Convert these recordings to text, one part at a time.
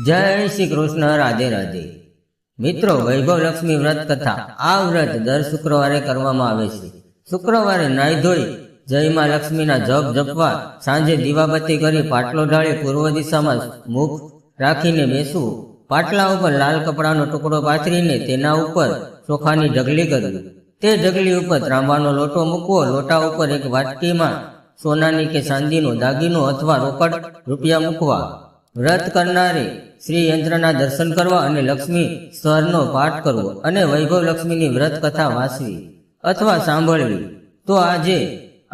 જય શ્રી કૃષ્ણ. રાધે રાધે. મિત્રો, વૈભવ લક્ષ્મી વ્રત કથા. આ વ્રત દર શુક્રવારે કરવામાં આવે છે. શુક્રવારે નાહી ધોઈ જય માં લક્ષ્મીના જપ જપવા, સાંજે દીવાબત્તી કરી પાટલો ઢાળી પૂર્વ દિશામાં મુખ રાખીને બેસવું. પાટલા ઉપર લાલ કપડાનો ટુકડો પાથરીને તેના ઉપર ચોખાની ઢગલી કરવી. તે ઢગલી ઉપર ત્રાંબાનો લોટો મૂકવો. લોટા ઉપર એક વાટકીમાં સોનાની કે ચાંદીનો દાગીનો અથવા રોકડ રૂપિયા મૂકવા. વ્રત કરનારે શ્રી યંત્રના દર્શન કરવા અને લક્ષ્મી સ્વરનો પાઠ કરવો અને વૈભવ લક્ષ્મીની વ્રત કથા વાંચવી અથવા સાંભળવી. તો આજે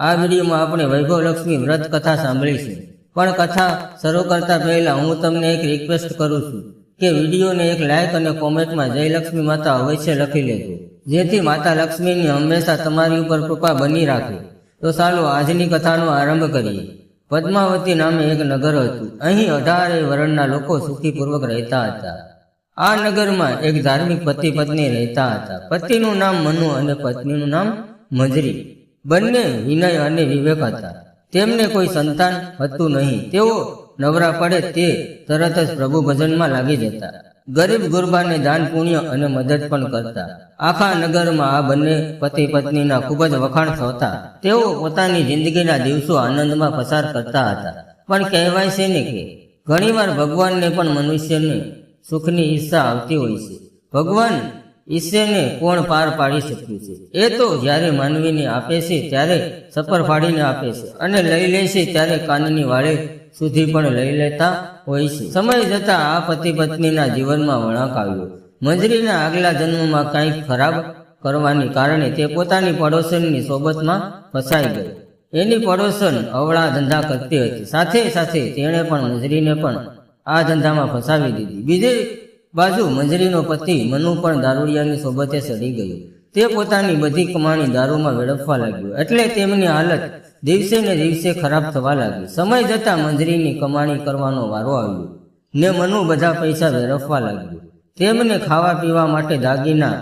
આ વિડીયોમાં આપણે વૈભવ લક્ષ્મી વ્રત કથા સાંભળીશું. પણ કથા શરૂ કરતા પહેલા હું તમને એક રિક્વેસ્ટ કરું છું કે વિડીયોને એક લાઇક અને કોમેન્ટમાં જય લક્ષ્મી માતા અવશ્ય લખી લેજો, જેથી માતા લક્ષ્મીની હંમેશા તમારી ઉપર કૃપા બની રાખે. તો ચાલો આજની કથાનો આરંભ કરીએ. પદ્માવતી નામે એક નગર હતું. અહીં 18 વર્ણના લોકો સુખીપૂર્વક રહેતા હતા. આ નગરમાં એક ધાર્મિક પતિ પત્ની રહેતા હતા. પતિનું નામ મનુ અને પત્નીનું નામ મંજરી. બંને વિનય અને વિવેક હતા. તેમને કોઈ સંતાન હતું નહીં. તેઓ નવરા પડે તે તરત જ પ્રભુ ભજનમાં લાગી જતા. ગરીબ ગુરબાને દાન પુણ્ય અને મદદ પણ કરતા. આખા નગરમાં આ બંને પતિ પત્નીના ખૂબ જ વખાણ થતા. તેઓ પોતાની જિંદગીના દિવસો આનંદમાં પસાર કરતા હતા. પણ કહેવાય છે ને કે ઘણીવાર ભગવાનને પણ મનુષ્યને સુખની ઈચ્છા આવતી હોય છે. ભગવાન ઈશ્વરને કોણ પાર પાડી શક્યું છે? એ તો જ્યારે માનવીને આપે છે ત્યારે સફર ફાડીને આપે છે અને લઈ લે છે ત્યારે કાનની વાળે સુધી પણ લઈ લેતા હોય છે. સમય જતા આ પતિ પત્નીના જીવનમાં વળાંક આવ્યો. મંજરીના આગલા જન્મમાં કંઈક ખરાબ કરવાને કારણે તે પોતાની પડોશનની સોબતમાં ફસાઈ ગઈ. એની પડોશન અવળા ધંધા કરતી હતી. સાથે સાથે તેણે પણ મંજરીને પણ આ ધંધામાં ફસાવી દીધી. બીજી બાજુ મંજરીનો પતિ મનુ પણ દારૂડિયાની સોબતે ચડી ગયો. તે પોતાની બધી કમાણી દારૂમાં વેડફવા લાગ્યો. એટલે તેમની હાલત દિવસે ને દિવસે ખરાબ થવા લાગી. સમય જતા મંજરીની કમાણી કરવાનો વારો આવ્યો ને મનુ બધા પૈસા વેડફવા લાગ્યો. તેમને ખાવા પીવા માટે દાગીના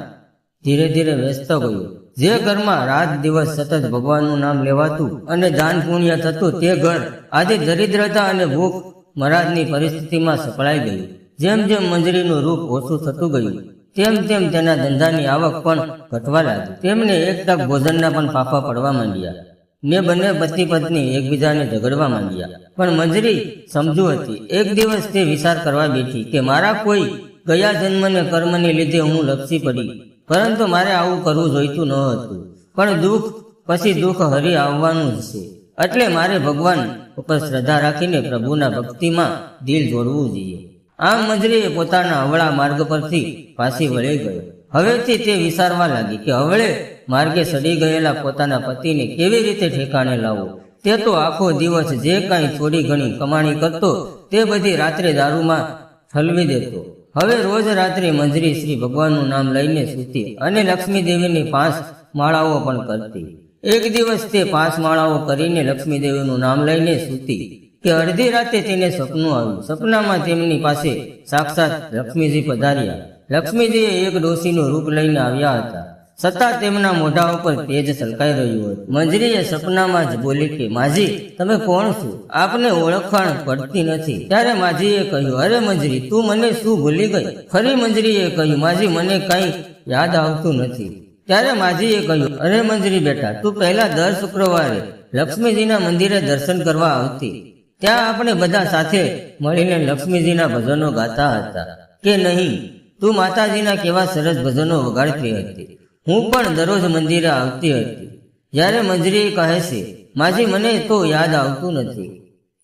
ધીરે ધીરે વેચતો ગયો. જે ઘરમાં રાત દિવસ સતત ભગવાનનું નામ લેવાતું અને દાન પુણ્ય થતું તે ઘર આજે દરિદ્રતા અને ભૂખ મરાદની પરિસ્થિતિમાં સપડાઈ ગયું. જેમ જેમ મંજરીનું રૂપ ઓછું થતું ગયું તેમ તેમ તેના ધંધાની આવક પણ ઘટવા લાગી. તેમને એક તક ભોજનના પણ ફાફા પડવા માંડ્યા ને બંને પતિ પત્ની એકબીજાને ઝઘડવા માંડ્યા. પણ મંજરી સમજુ હતી. એક દિવસ તે વિચાર કરવા બેઠી કે મારા કોઈ ગયા જન્મને કર્મને લીધે હું લપસી પડી, પરંતુ મારે આવું કરવું જોઈતું ન હતું. પણ દુઃખ પછી દુઃખ હરી આવવાનું જ છે. એટલે મારે ભગવાન ઉપર શ્રદ્ધા રાખીને પ્રભુના ભક્તિમાં દિલ જોડવું જોઈએ. આમ મંજરીએ પોતાના અવળા માર્ગ પરથી પાછી વળી ગયો. હવેથી તે વિચારવા લાગી કે હવળે માર્ગે સડી ગયેલા પોતાના પતિને કેવી રીતે ઠેકાણે લાવવો. તે તો આખો દિવસ જે કાંઈ થોડી ઘણી કમાણી કરતો તે બધી રાત્રે દારૂમાં ઠલવી દેતો. હવે રોજ રાત્રે મંજરી શ્રી ભગવાનનું નામ લઈને સૂતી અને લક્ષ્મી દેવીની 5 માળાઓ પણ કરતી. એક દિવસ તે 5 માળાઓ કરીને લક્ષ્મી દેવીનું નામ લઈને સૂતી કે અડધી રાતે તેને સપનું આવ્યું. સપનામાં તેમની પાસે સાક્ષાત લક્ષ્મીજી પધાર્યા. લક્ષ્મીજીએ એક ડોશીનું રૂપ લઈને આવ્યા હતા, છતાં તેમના મોઢા ઉપર તેજ છલકાઈ રહ્યું હતું. મંજરીએ સપનામાં જ બોલી કે માજી, તમે કોણ છો? આપને ઓળખાણ પડતી નથી. ત્યારે માજીએ કહ્યું, અરે મંજરી, તું મને શું ભૂલી ગઈ? ફરી મંજરીએ કહ્યું, માજી, મને કંઈ યાદ આવતું નથી. ત્યારે માજીએ કહ્યું, અરે મંજરી બેટા, તું પહેલા દર શુક્રવારે લક્ષ્મીજીના મંદિરે દર્શન કરવા આવતી. ત્યાં આપણે બધા સાથે મળીને લક્ષ્મીજીના ભજનો ગાતા હતા કે નહીં? તું માતાજીના કેવા સરસ ભજનો વગાડતી હતી. હું પણ દરરોજ મંદિરે આવતી હતી. જ્યારે મંજરી કહે છે, માજી, મને તો યાદ આવતું નથી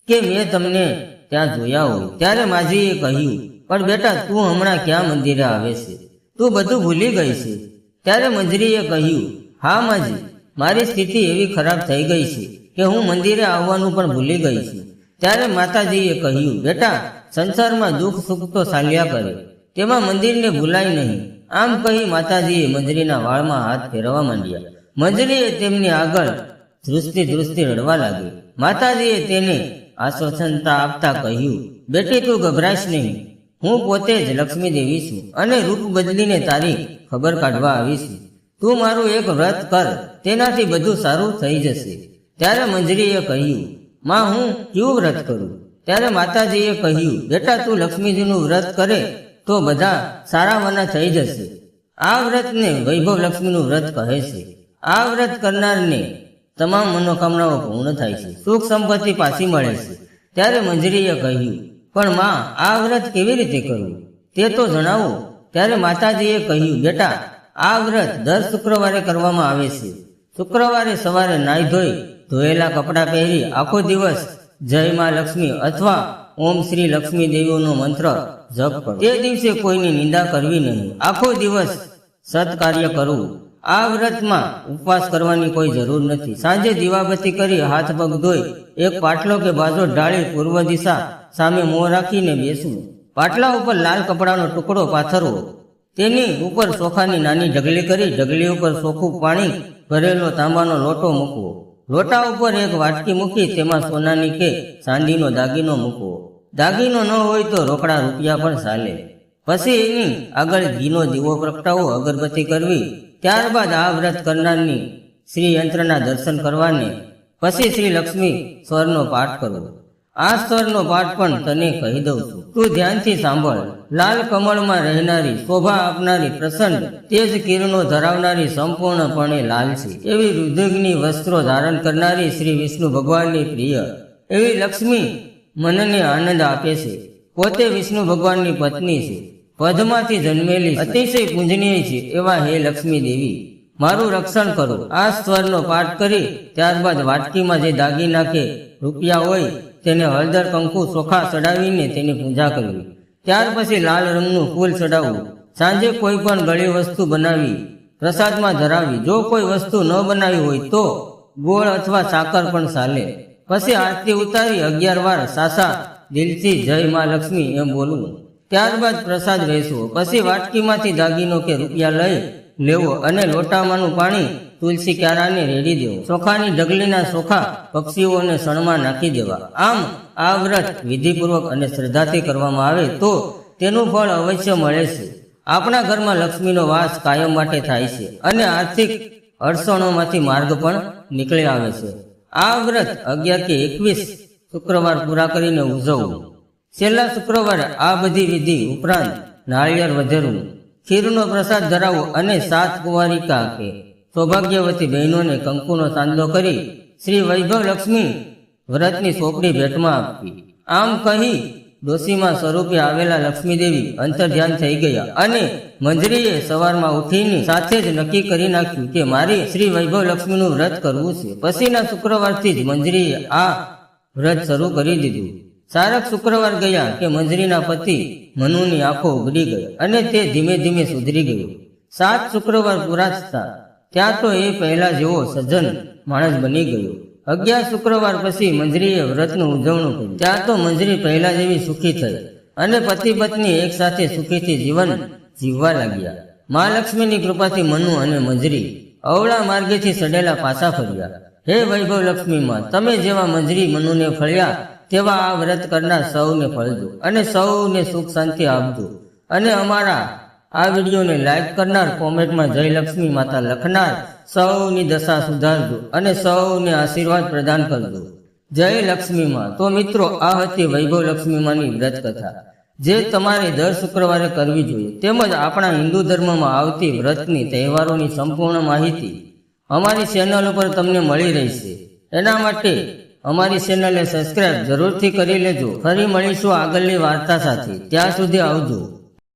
કે મેં તમને ત્યાં જોયા હોય. ત્યારે માજીએ કહ્યું, પણ બેટા, તું હમણાં ક્યાં મંદિરે આવે છે? તું બધું ભૂલી ગઈ છે. ત્યારે મંજરીએ કહ્યું, હા માજી, મારી સ્થિતિ એવી ખરાબ થઈ ગઈ છે કે હું મંદિરે આવવાનું પણ ભૂલી ગઈ છું. ત્યારે માતાજીએ કહ્યું, બેટા, સંસારમાં દુઃખ સુખ તો ચાલ્યા કરે, તેમાં મંદિરને ભૂલાય નહીં. આમ કહી માતાજીએ મંજરીના વાળમાં હાથ ફેરવવા માંડ્યા. મંજરીએ તેમની આગળ ધ્રુસતી ધ્રુસતી રડવા લાગી. માતાજીએ તેને આશ્વાસનતા આપતા કહ્યું, બેટી, તું ગભરાઈશ નહીં. હું પોતે જ લક્ષ્મી દેવી છું અને રૂપ બદલીને તારી ખબર કાઢવા આવી છું. તું મારું એક વ્રત કર, તેનાથી બધું સારું થઈ જશે. ત્યારે મંજરીએ કહ્યું, માં, હું કેવું વ્રત કરું? ત્યારે માતાજીએ કહ્યું, બેટા તું લક્ષ્મીજીનું વ્રત કરે તો બધા સારાવાના થઈ જશે. આ વ્રતને વૈભવ લક્ષ્મીનું વ્રત કહે છે. આ વ્રત કરનારને તમામ મનોકામનાઓ પૂર્ણ થાય છે, સુખ સંપત્તિ પાછી મળે છે. ત્યારે મંજરીએ કહ્યું, પણ માં, આ વ્રત કેવી રીતે કરવું તે તો જણાવો. ત્યારે માતાજીએ કહ્યું, બેટા આ વ્રત દર શુક્રવારે કરવામાં આવે છે. શુક્રવારે સવારે નાહી ધોયેલા કપડાં પહેરી આખો દિવસ જય માં લક્ષ્મી અથવા ઓમ શ્રી લક્ષ્મી દેવીનો મંત્ર જપ કરો. તે દિવસે કોઈની નિંદા કરવી નહીં. આખો દિવસ સત્કાર્ય કરવું. આ વ્રતમાં ઉપવાસ કરવાની કોઈ જરૂર નથી. સાંજે દીવાબત્તી કરી હાથ પગ ધોઈ એક પાટલો કે બાજો ઢાળી પૂર્વ દિશા સામે મોં રાખીને બેસવું. પાટલા ઉપર લાલ કપડાનો ટુકડો પાથરવો. તેની ઉપર ચોખાની નાની ઢગલી કરી ઢગલી ઉપર ચોખ્ખું પાણી ભરેલો તાંબાનો લોટો મૂકવો. લોટા ઉપર એક વાટકી મૂકી તેમાં સોનાની કે ચાંદીનો દાગીનો મૂકવો. દાગીનો ન હોય તો રોકડા રૂપિયા પણ ચાલે. પછી એની આગળ ઘીનો દીવો પ્રગટાવો, અગરબત્તી કરવી. ત્યારબાદ આ વ્રત કરનારની શ્રી યંત્રના દર્શન કરવાને પછી શ્રી લક્ષ્મી સ્વરનો પાઠ કરવો. આ સ્વરનો પાઠ પણ તને કહી દઉં છું, તું ધ્યાનથી સાંભળ. લાલ કમળમાં રહેનારી, શોભા આપનારી, પ્રસન્ન તેજ કિરણો ધરાવનારી, સંપૂર્ણપણે લાલ છે એવી રુધિરની વસ્ત્રો ધારણ કરનારી શ્રી વિષ્ણુ ભગવાનની પ્રિય એવી લક્ષ્મી મનને આનંદ આપે છે. પોતે વિષ્ણુ ભગવાનની પત્ની છે. પદમાંથી જન્મેલી અતિશય પૂજનીય છે એવા હે લક્ષ્મી દેવી, મારું રક્ષણ કરો. આ સ્વરનો પાઠ કરી ત્યારબાદ વાટકીમાં જે દાગીના કે રૂપિયા હોય તેને હળદર, કંકુ, ચોખા ચડાવીને તેની પૂજા કરવી. ત્યાર પછી લાલ રંગનું ફૂલ ચડાવવું. સાંજે કોઈ પણ ગળી વસ્તુ બનાવી પ્રસાદમાં ધરાવી. જો કોઈ વસ્તુ ન બનાવી હોય તો ગોળ અથવા સાકર પણ ચાલે. પછી આરતી ઉતારી 11 વાર સાસા દિલથી જય માં લક્ષ્મી એમ બોલવું. ત્યારબાદ પ્રસાદ વહેંચવો. પછી વાટકીમાંથી દાગીનો કે રૂપિયા લઈ લેવો અને લોટામાંનું પાણી તુલસી ક્યારાને રેડી દેવો. ચોખાની ઢગલીના ચોખા પક્ષીઓને સણમાં નાખી દેવા. આમ આ વ્રત વિધિપૂર્વક અને શ્રદ્ધાથી કરવામાં આવે તો તેનું ફળ અવશ્ય મળે છે. આપણા ઘરમાં લક્ષ્મીનો વાસ કાયમ માટે થાય છે અને આર્થિક અડચણોમાંથી માર્ગ પણ નીકળી આવે છે. આ વ્રત 11 કે 21 શુક્રવાર પૂરા કરીને ઉજવવું. છેલ્લા શુક્રવારે આ બધી વિધિ ઉપરાંત નાળિયેર વધેરવું, ખીરનો પ્રસાદ ધરાવવો અને 7 કુંવારિકા કે સૌભાગ્યવતી બહેનોને કંકુનો ચાંદલો કરી શ્રી વૈભવ લક્ષ્મી વ્રતની ચોપડી ભેટમાં આપવી. આમ કહી ડોશીમાં સ્વરૂપે આવેલા લક્ષ્મીદેવી અંતર્ધ્યાન થઈ ગયા અને મંજરીએ સવારમાં ઉઠીને સાથે જ નક્કી કરી નાખ્યું કે મારી શ્રી વૈભવ લક્ષ્મીનું વ્રત કરવું છે. પછીના શુક્રવારથી જ મંજરીએ આ વ્રત શરૂ કરી દીધું. સારક શુક્રવાર ગયા કે મંજરીના પતિ મનુની આંખો ઉઘડી ગઈ અને તે ધીમે ધીમે સુધરી ગયો. 7 શુક્રવાર પૂરા થતા ત્યાં તો એ પહેલા જેવો સજ્જન માણસ બની ગયો. 11 શુક્રવાર પછી મંજરીએ વ્રતનું ઉજવણું કર્યું. ત્યાં તો મંજરી પહેલા જેવી સુખી થઈ અને પતિ પત્ની એક સાથે સુખીથી જીવન જીવવા લાગ્યા. મા લક્ષ્મીની કૃપાથી મનુ અને મંજરી અવળા માર્ગેથી સડેલા પાછા ફર્યા. હે વૈભવ લક્ષ્મીમાં, તમે જેવા મંજરી મનુને ફળ્યા તેવા આ વ્રત કરનાર સૌને ફળજો અને સૌને સુખ શાંતિ આપજો. અને અમારા આ વિડીયોને લાઈક કરનાર, કોમેન્ટમાં જય લક્ષ્મી માતા લખનાર સૌની દશા સુધારજો અને સૌને આશીર્વાદ પ્રદાન કરજો. જય લક્ષ્મીમાં. તો મિત્રો, આ હતી વૈભવ લક્ષ્મીમાંની વ્રત કથા, જે તમારે દર શુક્રવારે કરવી જોઈએ. તેમજ આપણા હિન્દુ ધર્મમાં આવતી વ્રતની, તહેવારોની સંપૂર્ણ માહિતી અમારી ચેનલ ઉપર તમને મળી રહેશે. એના માટે અમારી ચેનલને સબસ્ક્રાઇબ જરૂરથી કરી લેજો. ફરી મળીશું આગળની વાર્તા સાથે. ત્યાં સુધી આવજો.